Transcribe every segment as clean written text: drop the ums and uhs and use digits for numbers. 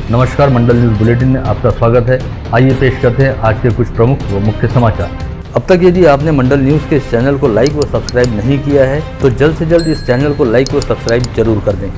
नमस्कार, मंडल news bulletin में आपका स्वागत है। आइए पेश करते हैं आज के कुछ प्रमुख व मुख्य समाचार। अब तक यदि आपने मंडल न्यूज के इस चैनल को लाइक व सब्सक्राइब नहीं किया है तो जल्द से जल्द इस चैनल को लाइक व सब्सक्राइब जरूर कर दें।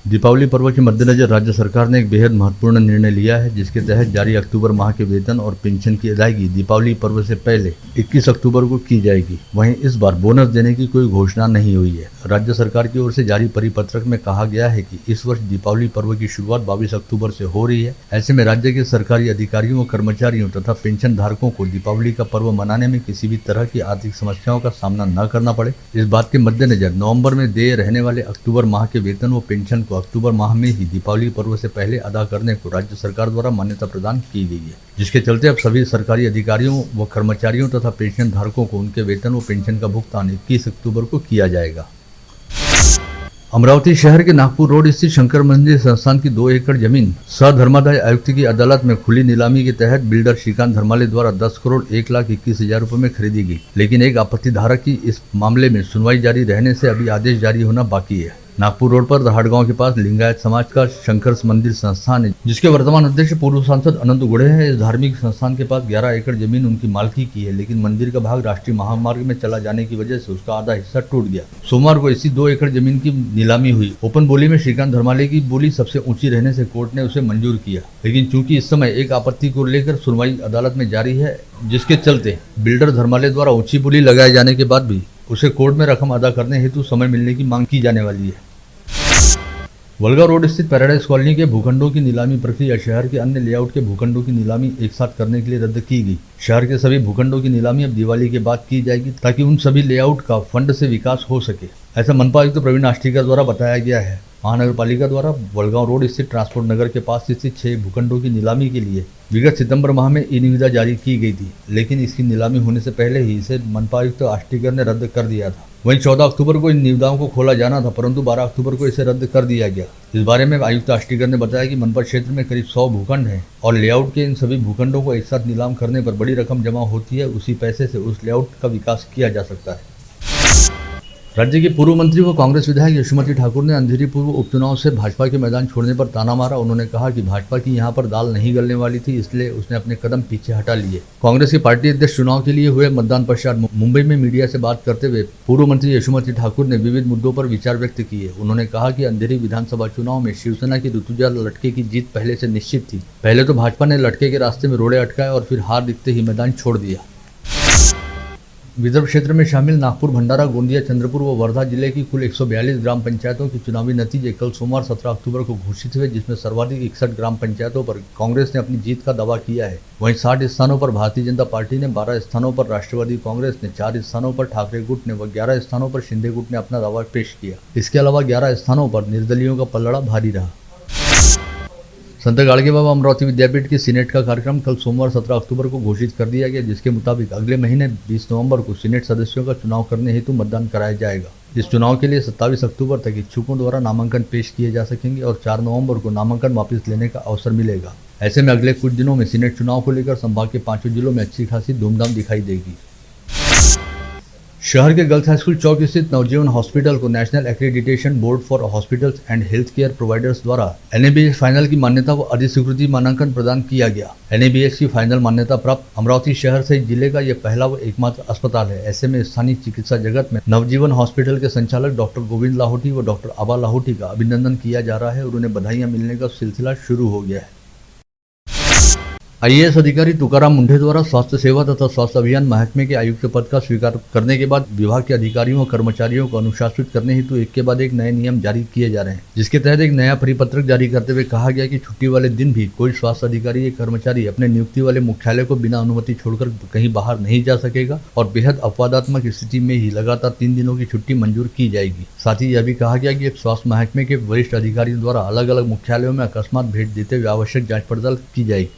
दीपावली पर्व के मद्देनजर राज्य सरकार ने एक बेहद महत्वपूर्ण निर्णय लिया है, जिसके तहत जारी अक्टूबर माह के वेतन और पेंशन की अदायगी दीपावली पर्व से पहले 21 अक्टूबर को की जाएगी। वहीं इस बार बोनस देने की कोई घोषणा नहीं हुई है। राज्य सरकार की ओर से जारी परिपत्रक में कहा गया है कि इस वर्ष दीपावली पर्व की शुरुआत 22 अक्टूबर से हो रही है। ऐसे में राज्य के सरकारी अधिकारियों और कर्मचारियों तथा पेंशन धारकों को दीपावली का पर्व मनाने में किसी भी तरह की आर्थिक समस्याओं का सामना न करना पड़े। इस बात के मद्देनजर नवम्बर में देय रहने वाले अक्टूबर माह के वेतन व पेंशन को अक्टूबर माह में ही दीपावली पर्व से पहले अदा करने को राज्य सरकार द्वारा मान्यता प्रदान की गई है, जिसके चलते अब सभी सरकारी अधिकारियों व कर्मचारियों तथा पेंशन धारकों को उनके वेतन व पेंशन का भुगतान 21 अक्टूबर को किया जाएगा। अमरावती शहर के नागपुर रोड स्थित शंकर मंदिर संस्थान की 2 एकड़ जमीन धर्मादाय आयुक्त की अदालत में खुली नीलामी के तहत बिल्डर श्रीकांत धर्माले द्वारा 10 करोड़ 1,21,000 रुपए में खरीदी गई। लेकिन एक आपत्ति धारक की इस मामले में सुनवाई जारी रहने से अभी आदेश जारी होना बाकी है। नागपुर रोड पर रहाटगांव के पास लिंगायत समाज का शंकर मंदिर संस्थान है, जिसके वर्तमान अध्यक्ष पूर्व सांसद अनंत गुड़े हैं। इस धार्मिक संस्थान के पास 11 एकड़ जमीन उनकी मालकी की है, लेकिन मंदिर का भाग राष्ट्रीय महामार्ग में चला जाने की वजह से उसका आधा हिस्सा टूट गया। सोमवार को इसी 2 एकड़ जमीन की नीलामी हुई। ओपन बोली में श्रीकांत धर्माले की बोली सबसे ऊंची रहने से कोर्ट ने उसे मंजूर किया, लेकिन चूंकि इस समय एक आपत्ति को लेकर सुनवाई अदालत में जारी है, जिसके चलते बिल्डर धर्माले द्वारा ऊंची बोली लगाए जाने के बाद भी उसे कोर्ट में रकम अदा करने हेतु समय मिलने की मांग की जाने वाली है। वलगांव रोड स्थित पैराडाइज कॉलोनी के भूखंडों की नीलामी प्रक्रिया शहर के अन्य लेआउट के भूखंडों की नीलामी एक साथ करने के लिए रद्द की गई। शहर के सभी भूखंडों की नीलामी अब दिवाली के बाद की जाएगी, ताकि उन सभी लेआउट का फंड से विकास हो सके। ऐसा मनपा आयुक्त प्रवीण आष्टीकर द्वारा बताया गया है। महानगर पालिका द्वारा वलगांव रोड स्थित ट्रांसपोर्ट नगर के पास स्थित 6 भूखंडों की नीलामी के लिए विगत सितंबर माह में ई निविदा जारी की गई थी, लेकिन इसकी नीलामी होने से पहले ही इसे मनपा आयुक्त आष्टीकर ने रद्द कर दिया था। वहीं 14 अक्टूबर को इन निविदाओं को खोला जाना था, परंतु 12 अक्टूबर को इसे रद्द कर दिया गया। इस बारे में आयुक्त आष्टीकर ने बताया कि मनपा क्षेत्र में करीब 100 भूखंड हैं और लेआउट के इन सभी भूखंडों को एक साथ नीलाम करने पर बड़ी रकम जमा होती है। उसी पैसे से उस लेआउट का विकास किया जा सकता है। राज्य के पूर्व मंत्री व कांग्रेस विधायक यशोमती ठाकुर ने अंधेरी पूर्व उपचुनाव से भाजपा के मैदान छोड़ने पर ताना मारा। उन्होंने कहा कि भाजपा की यहां पर दाल नहीं गलने वाली थी, इसलिए उसने अपने कदम पीछे हटा लिए। कांग्रेस के पार्टी अध्यक्ष चुनाव के लिए हुए मतदान पश्चात मुंबई में मीडिया से बात करते हुए पूर्व मंत्री यशोमती ठाकुर ने विविध मुद्दों पर विचार व्यक्त किए। उन्होंने कहा कि अंधेरी विधानसभा चुनाव में शिवसेना की ऋतुजा लटके की जीत पहले से निश्चित थी। पहले तो भाजपा ने लटके के रास्ते में रोड़े अटकाए और फिर हार दिखते ही मैदान छोड़ दिया। विदर्भ क्षेत्र में शामिल नागपुर, भंडारा, गोंदिया, चंद्रपुर व वर्धा जिले की कुल 142 ग्राम पंचायतों के चुनावी नतीजे कल सोमवार 17 अक्टूबर को घोषित हुए, जिसमें सर्वाधिक 61 ग्राम पंचायतों पर कांग्रेस ने अपनी जीत का दावा किया है। वहीं 60 स्थानों पर भारतीय जनता पार्टी ने, 12 स्थानों पर राष्ट्रवादी कांग्रेस ने, 4 स्थानों पर ठाकरे गुट ने व 11 स्थानों पर शिंदे गुट ने अपना दावा पेश किया। इसके अलावा 11 स्थानों पर निर्दलीयों का पलड़ा भारी रहा। संत गाड़गे बाबा अमरावती विद्यापीठ के सीनेट का कार्यक्रम कल सोमवार 17 अक्टूबर को घोषित कर दिया गया, जिसके मुताबिक अगले महीने 20 नवंबर को सीनेट सदस्यों का चुनाव करने हेतु मतदान कराया जाएगा। इस चुनाव के लिए 27 अक्टूबर तक इच्छुकों द्वारा नामांकन पेश किए जा सकेंगे और 4 नवंबर को नामांकन वापस लेने का अवसर मिलेगा। ऐसे में अगले कुछ दिनों में सीनेट चुनाव को लेकर संभाग के 5 जिलों में अच्छी खासी धूमधाम दिखाई देगी। शहर के गर्ल्स हाई स्कूल चौक स्थित नवजीवन हॉस्पिटल को national accreditation board for hospitals and health care providers द्वारा NABH फाइनल की मान्यता व अधिस्वीकृति मानांकन प्रदान किया गया। NABH की फाइनल मान्यता प्राप्त अमरावती शहर सहित जिले का यह पहला व एकमात्र अस्पताल है। ऐसे में स्थानीय चिकित्सा जगत में नवजीवन हॉस्पिटल के संचालक डॉक्टर गोविंद लाहौटी व डॉक्टर आबा लाहौटी का अभिनंदन किया जा रहा है और उन्हें बधाइयां मिलने का सिलसिला शुरू हो गया है। IAS अधिकारी तुकाराम मुंढे द्वारा स्वास्थ्य सेवा तथा स्वास्थ्य अभियान महकमे के आयुक्त पद का स्वीकार करने के बाद विभाग के अधिकारियों और कर्मचारियों को अनुशासित करने हेतु एक के बाद एक नए नियम जारी किए जा रहे हैं, जिसके तहत एक नया परिपत्रक जारी करते हुए कहा गया कि छुट्टी वाले दिन भी कोई स्वास्थ्य अधिकारी या कर्मचारी अपने नियुक्ति वाले मुख्यालय को बिना अनुमति छोड़कर कहीं बाहर नहीं जा सकेगा और बेहद अपवादात्मक स्थिति में ही लगातार 3 दिनों की छुट्टी मंजूर की जाएगी। साथ ही यह भी कहा गया कि एक स्वास्थ्य महकमे के वरिष्ठ अधिकारियों द्वारा अलग अलग मुख्यालयों में अकस्मात भेंट देते हुए आवश्यक जाँच पड़ताल की जाएगी।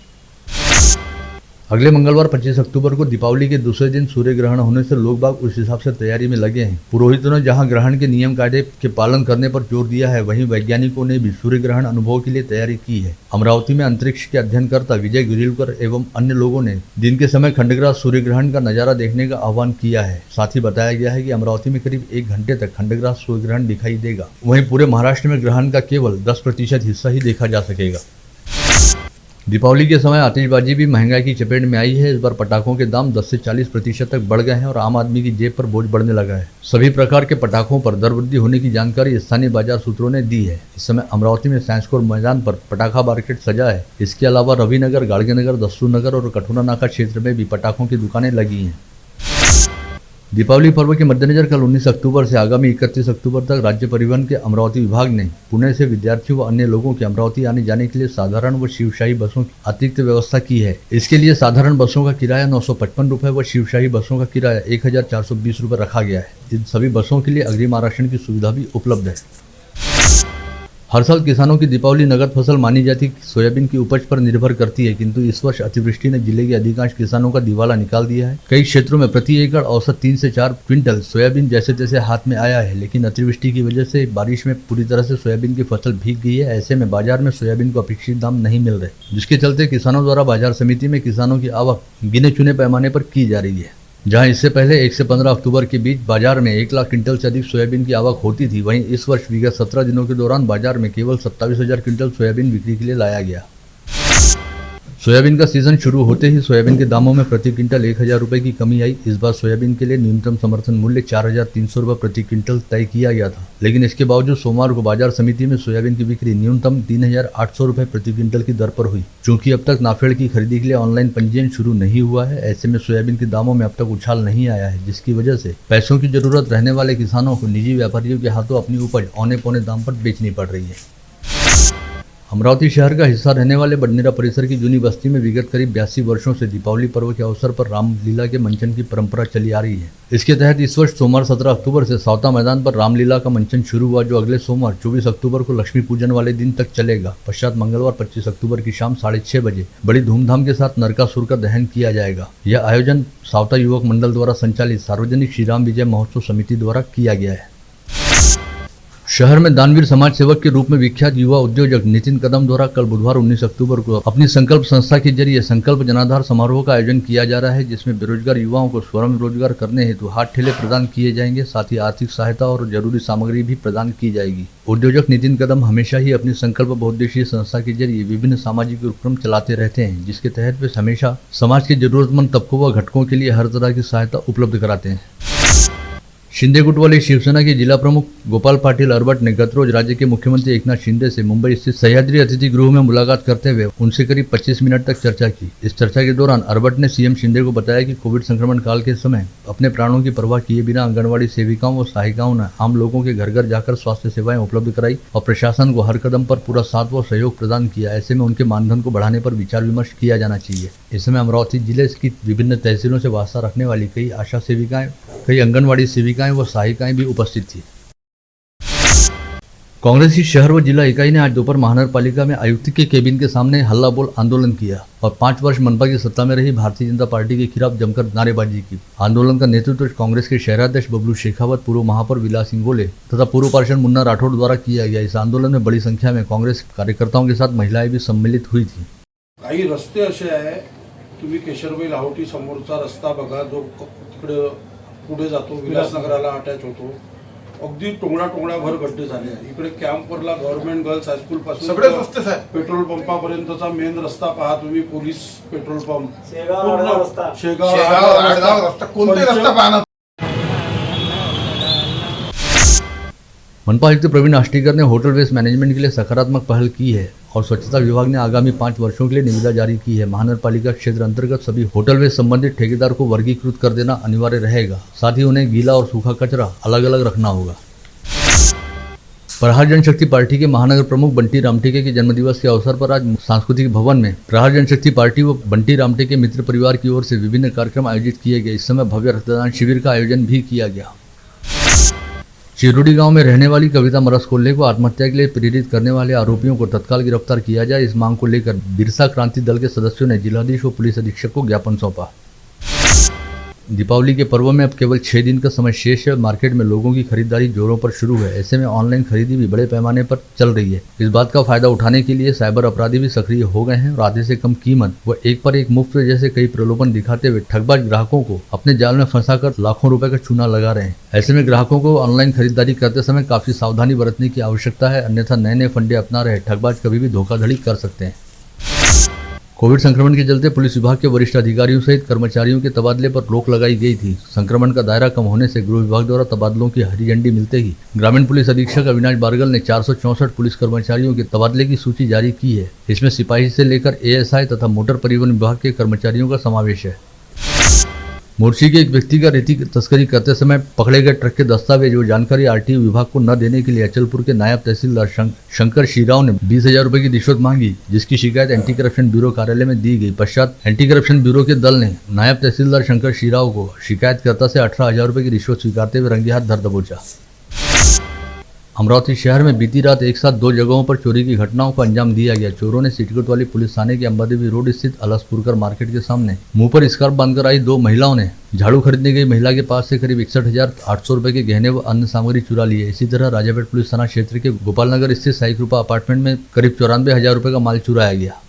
अगले मंगलवार 25 अक्टूबर को दीपावली के दूसरे दिन सूर्य ग्रहण होने से लोग बाग उस हिसाब से तैयारी में लगे हैं। पुरोहितों ने जहां ग्रहण के नियम कायदे के पालन करने पर जोर दिया है, वहीं वैज्ञानिकों ने भी सूर्य ग्रहण अनुभव के लिए तैयारी की है। अमरावती में अंतरिक्ष के अध्ययनकर्ता विजय गिरिलकर एवं अन्य लोगों ने दिन के समय खंडग्रास सूर्य ग्रहण का नजारा देखने का आह्वान किया है। साथ ही बताया गया है कि अमरावती में करीब 1 घंटे तक खंडग्रास सूर्य ग्रहण दिखाई देगा। वहीं पूरे महाराष्ट्र में ग्रहण का केवल 10% हिस्सा ही देखा जा सकेगा। दीपावली के समय आतिशबाजी भी महंगाई की चपेट में आई है। इस बार पटाखों के दाम 10 से 40% तक बढ़ गए हैं और आम आदमी की जेब पर बोझ बढ़ने लगा है। सभी प्रकार के पटाखों पर दर वृद्धि होने की जानकारी स्थानीय बाजार सूत्रों ने दी है। इस समय अमरावती में साइंस कोर मैदान पर पटाखा मार्केट सजा है। इसके अलावा रविनगर, गाड़गेनगर, दस्तूरनगर और कठुना नाका क्षेत्र में भी पटाखों की दुकानें लगी हैं। दीपावली पर्व के मद्देनजर कल 19 अक्टूबर से आगामी 31 अक्टूबर तक राज्य परिवहन के अमरावती विभाग ने पुणे से विद्यार्थियों व अन्य लोगों के अमरावती आने जाने के लिए साधारण व शिवशाही बसों की अतिरिक्त व्यवस्था की है। इसके लिए साधारण बसों का किराया 955 रुपये व शिवशाही बसों का किराया 1420 रुपये रखा गया है। इन सभी बसों के लिए अग्रिम आरक्षण की सुविधा भी उपलब्ध है। हर साल किसानों की दीपावली नगद फसल मानी जाती सोयाबीन की उपज पर निर्भर करती है, किंतु इस वर्ष अतिवृष्टि ने जिले के अधिकांश किसानों का दिवाला निकाल दिया है। कई क्षेत्रों में प्रति एकड़ औसत 3 से 4 क्विंटल सोयाबीन जैसे तैसे हाथ में आया है, लेकिन अतिवृष्टि की वजह से बारिश में पूरी तरह से सोयाबीन की फसल भीग गई है। ऐसे में बाजार में सोयाबीन को अपेक्षित दाम नहीं मिल रहे, जिसके चलते किसानों द्वारा बाजार समिति में किसानों की आवक गिने चुने पैमाने पर की जा रही है। जहां इससे पहले 1 से 15 अक्टूबर के बीच बाजार में 1 लाख क्विंटल से अधिक सोयाबीन की आवक होती थी, वहीं इस वर्ष विगत 17 दिनों के दौरान बाजार में केवल 27,000 क्विंटल सोयाबीन बिक्री के लिए लाया गया। सोयाबीन का सीजन शुरू होते ही सोयाबीन के दामों में प्रति क्विंटल 1,000 रुपये की कमी आई। इस बार सोयाबीन के लिए न्यूनतम समर्थन मूल्य 4,300 रुपये प्रति क्विंटल तय किया गया था, लेकिन इसके बावजूद सोमवार को बाजार समिति में सोयाबीन की बिक्री न्यूनतम 3,800 रुपये प्रति क्विंटल की दर पर हुई। चूंकि अब तक नाफेड़ की खरीदी के लिए ऑनलाइन पंजीयन शुरू नहीं हुआ है, ऐसे में सोयाबीन के दामों में अब तक उछाल नहीं आया है, जिसकी वजह से पैसों की जरूरत रहने वाले किसानों को निजी व्यापारियों के हाथों अपनी उपज औने पौने दाम पर बेचनी पड़ रही है। अमरावती शहर का हिस्सा रहने वाले बडनेरा परिसर की जूनी बस्ती में विगत करीब 82 वर्षों से दीपावली पर्व के अवसर पर रामलीला के मंचन की परंपरा चली आ रही है। इसके तहत इस वर्ष सोमवार 17 अक्टूबर से सावता मैदान पर रामलीला का मंचन शुरू हुआ, जो अगले सोमवार 24 अक्टूबर को लक्ष्मी पूजन वाले दिन तक चलेगा। पश्चात मंगलवार 25 अक्टूबर की शाम 6:30 बजे बड़ी धूमधाम के साथ नरकासुर का दहन किया जाएगा। यह आयोजन सावता युवक मंडल द्वारा संचालित सार्वजनिक श्री राम विजय महोत्सव समिति द्वारा किया गया है। शहर में दानवीर समाज सेवक के रूप में विख्यात युवा उद्योजक नितिन कदम द्वारा कल बुधवार 19 अक्टूबर को अपनी संकल्प संस्था के जरिए संकल्प जनाधार समारोह का आयोजन किया जा रहा है, जिसमें बेरोजगार युवाओं को स्वयं रोजगार करने हेतु हाथ ठेले प्रदान किए जाएंगे। साथ ही आर्थिक सहायता और जरूरी सामग्री भी प्रदान की जाएगी। उद्योजक नितिन कदम हमेशा ही अपनी संकल्प बहुउद्देशीय संस्था के जरिए विभिन्न सामाजिक उपक्रम चलाते रहते हैं, जिसके तहत वे हमेशा समाज के जरूरतमंद तबकों व घटकों के लिए हर तरह की सहायता उपलब्ध कराते हैं। शिंदे गुट वाले शिवसेना के जिला प्रमुख गोपाल पाटिल अरबट ने गत रोज राज्य के मुख्यमंत्री एकनाथ शिंदे से मुंबई स्थित सह्याद्री अतिथि गृह में मुलाकात करते हुए उनसे करीब 25 मिनट तक चर्चा की। इस चर्चा के दौरान अरबट ने सीएम शिंदे को बताया कि कोविड संक्रमण काल के समय अपने प्राणों की परवाह किए बिना आंगनबाड़ी सेविकाओं व सहायिकाओं ने आम लोगों के घर घर जाकर स्वास्थ्य सेवाएं उपलब्ध कराई और प्रशासन को हर कदम पर पूरा साथ व सहयोग प्रदान किया। ऐसे में उनके मानधन को बढ़ाने पर विचार विमर्श किया जाना चाहिए। इस समय अमरावती जिले की विभिन्न तहसीलों से वास्ता रखने वाली कई आशा सेविकाएं, कई आंगनबाड़ी सेविकाएं व सहायिकाएं भी उपस्थित थी। कांग्रेस की शहर व जिला इकाई ने आज दोपहर महानगर पालिका में आयुक्त के केबिन के सामने हल्ला बोल आंदोलन किया और 5 वर्ष मनपा की सत्ता में रही भारतीय जनता पार्टी के खिलाफ जमकर नारेबाजी की। आंदोलन का नेतृत्व कांग्रेस के शहराध्यक्ष बबलू शेखावत, पूर्व महापौर विलास इंगोले तथा पूर्व पार्षद मुन्ना राठौड़ द्वारा किया गया। इस आंदोलन में बड़ी संख्या में कांग्रेस कार्यकर्ताओं के साथ महिलाएं भी सम्मिलित हुई थी। काही रस्ते असे आहे, तुम्ही केशरबाई लाहोटी समोरचा रस्ता बघा, जो तिकडे पुढे जातो विलासनगराला अटॅच होतो, अगदी टोंगडा भर गड्डे झाले आहे। इकडे कॅम्पवरला गव्हर्नमेंट गर्ल्स हायस्कूल पासून सगळे रस्ते साहेब पेट्रोल पंपापर्यंतचा मेन रस्ता पहा तुम्ही, पोलीस पेट्रोल पंप, शेगाव रस्ता, कोणते रस्ता पाहणार। मनपा आयुक्त प्रवीण आष्टीकर ने होटल वेस्ट मैनेजमेंट के लिए सकारात्मक पहल की है और स्वच्छता विभाग ने आगामी 5 वर्षों के लिए निविदा जारी की है। महानगर पालिका क्षेत्र अंतर्गत सभी होटल वेस्ट संबंधित ठेकेदार को वर्गीकृत कर देना अनिवार्य रहेगा। साथ ही उन्हें गीला और सूखा कचरा अलग अलग रखना होगा। प्रहार जनशक्ति पार्टी के महानगर प्रमुख बंटी रामटेके के जन्मदिवस के अवसर पर आज सांस्कृतिक भवन में प्रहार जनशक्ति पार्टी व बंटी रामटेके मित्र परिवार की ओर से विभिन्न कार्यक्रम आयोजित किए गए। इस समय भव्य रक्तदान शिविर का आयोजन भी किया गया। चिरुडी गांव में रहने वाली कविता मरसकोल्हे को आत्महत्या के लिए प्रेरित करने वाले आरोपियों को तत्काल गिरफ्तार किया जाए, इस मांग को लेकर बिरसा क्रांति दल के सदस्यों ने जिलाधीश व पुलिस अधीक्षक को ज्ञापन सौंपा। दीपावली के पर्व में अब केवल 6 दिन का समय शेष है। मार्केट में लोगों की खरीदारी जोरों पर शुरू है। ऐसे में ऑनलाइन खरीदी भी बड़े पैमाने पर चल रही है। इस बात का फायदा उठाने के लिए साइबर अपराधी भी सक्रिय हो गए हैं और आधे से कम कीमत व एक पर एक मुफ्त जैसे कई प्रलोभन दिखाते हुए ठगबाज ग्राहकों को अपने जाल में फंसाकर लाखों रुपए का चूना लगा रहे हैं। ऐसे में ग्राहकों को ऑनलाइन खरीदारी करते समय काफी सावधानी बरतने की आवश्यकता है, अन्यथा नए नए फंडे अपना रहे ठगबाज कभी भी धोखाधड़ी कर सकते हैं। कोविड संक्रमण के चलते पुलिस विभाग के वरिष्ठ अधिकारियों सहित कर्मचारियों के तबादले पर रोक लगाई गई थी। संक्रमण का दायरा कम होने से गृह विभाग द्वारा तबादलों की हरी झंडी मिलते ही ग्रामीण पुलिस अधीक्षक अविनाश बारगल ने 464 पुलिस कर्मचारियों के तबादले की सूची जारी की है। इसमें सिपाही से लेकर एएसआई तथा मोटर परिवहन विभाग के कर्मचारियों का समावेश है। मोर्शी के एक व्यक्ति का रेती तस्करी करते समय पकड़े गए ट्रक के दस्तावेज व जानकारी आरटीओ विभाग को न देने के लिए अचलपुर के नायब तहसीलदार शंकर शीराव ने 20,000 रुपए की रिश्वत मांगी, जिसकी शिकायत एंटी करप्शन ब्यूरो कार्यालय में दी गई। पश्चात एंटी करप्शन ब्यूरो के दल ने नायब तहसीलदार शंकर शीराव को शिकायतकर्ता से 18,000 रुपए की रिश्वत स्वीकारते हुए रंगे हाथ धर दबोचा। अमरावती शहर में बीती रात एक साथ 2 जगहों पर चोरी की घटनाओं को अंजाम दिया गया। चोरों ने सिटीकोट वाली पुलिस थाने के अंबादेवी रोड स्थित अलसपुरकर मार्केट के सामने मुंह पर स्कार्फ बांधकर आई 2 महिलाओं ने झाड़ू खरीदने गई महिला के पास से करीब 61,800 रुपए के गहने व अन्य सामग्री चुरा लिए। इसी तरह राजापेट पुलिस थाना क्षेत्र के गोपाल नगर स्थित साई कृपा अपार्टमेंट में करीब 94,000 रुपए का माल चुराया गया।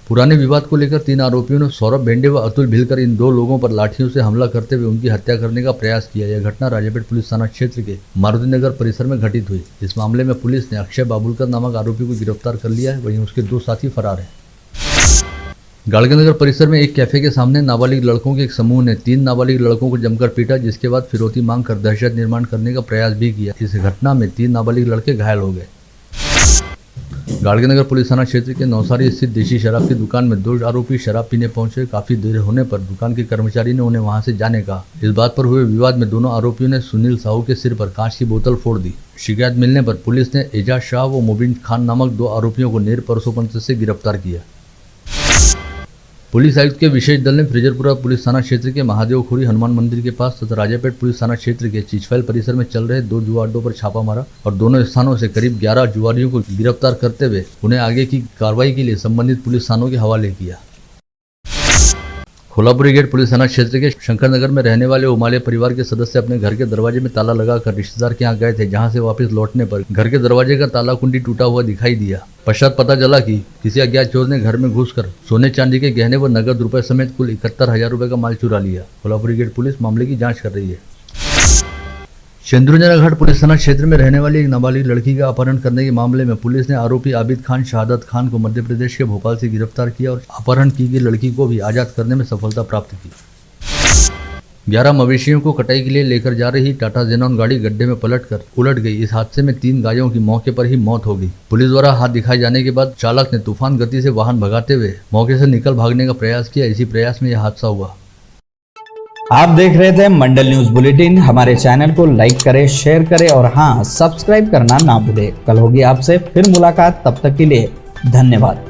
पुराने विवाद को लेकर 3 आरोपियों ने सौरभ बेंडे व अतुल भिलकर इन 2 लोगों पर लाठियों से हमला करते हुए उनकी हत्या करने का प्रयास किया। यह घटना राजापेट पुलिस थाना क्षेत्र के मारुति नगर परिसर में घटित हुई। इस मामले में पुलिस ने अक्षय बाबुलकर नामक आरोपी को गिरफ्तार कर लिया है, वहीं उसके 2 साथी फरार हैं। गाड़गनगर परिसर में एक कैफे के सामने नाबालिग लड़कों के एक समूह ने 3 नाबालिग लड़कों को जमकर पीटा, जिसके बाद फिरौती मांग कर दहशत निर्माण करने का प्रयास भी किया। इस घटना में 3 नाबालिग लड़के घायल हो गए। गाड़गनगर पुलिस थाना क्षेत्र के नौसारी स्थित देशी शराब की दुकान में 2 आरोपी शराब पीने पहुंचे। काफी देर होने पर दुकान के कर्मचारी ने उन्हें वहां से जाने कहा। इस बात पर हुए विवाद में दोनों आरोपियों ने सुनील साहू के सिर पर कांच की बोतल फोड़ दी। शिकायत मिलने पर पुलिस ने एजाज शाह व मुबीन खान नामक 2 आरोपियों को नेर परसों पंचायत से गिरफ्तार किया। पुलिस आयुक्त के विशेष दल ने फ्रेजरपुरा पुलिस थाना क्षेत्र के महादेवखोरी हनुमान मंदिर के पास तथा राजापेट पुलिस थाना क्षेत्र के चिचफैल परिसर में चल रहे 2 जुआ अड्डों पर छापा मारा और दोनों स्थानों से करीब 11 जुआरियों को गिरफ्तार करते हुए उन्हें आगे की कार्रवाई के लिए संबंधित पुलिस थानों के हवाले किया। कोल्हापुरी गेट पुलिस थाना क्षेत्र के शंकर नगर में रहने वाले उमाले परिवार के सदस्य अपने घर के दरवाजे में ताला लगाकर रिश्तेदार के यहाँ गए थे, जहां से वापस लौटने पर घर के दरवाजे का ताला कुंडी टूटा हुआ दिखाई दिया। पश्चात पता चला कि किसी अज्ञात चोर ने घर में घुसकर सोने चांदी के गहने व नगद रुपए समेत कुल 71,000 रुपए का माल चुरा लिया। कोल्हापुरी गेट पुलिस मामले की जाँच कर रही है। चंद्रजना घाट पुलिस थाना क्षेत्र में रहने वाली एक नाबालिग लड़की का अपहरण करने के मामले में पुलिस ने आरोपी आबिद खान शहादत खान को मध्य प्रदेश के भोपाल से गिरफ्तार किया और अपहरण की गई लड़की को भी आजाद करने में सफलता प्राप्त की। 11 मवेशियों को कटाई के लिए लेकर जा रही टाटा जेनॉन गाड़ी गड्ढे में पलटकर उलट गई। इस हादसे में 3 गायों की मौके पर ही मौत हो गई। पुलिस द्वारा हाथ दिखाए जाने के बाद चालक ने तूफान गति से वाहन भगाते हुए मौके से निकल भागने का प्रयास किया। इसी प्रयास में यह हादसा हुआ। आप देख रहे थे मंडल न्यूज बुलेटिन। हमारे चैनल को लाइक करें, शेयर करें और हाँ, सब्सक्राइब करना ना भूलें। कल होगी आपसे फिर मुलाकात, तब तक के लिए धन्यवाद।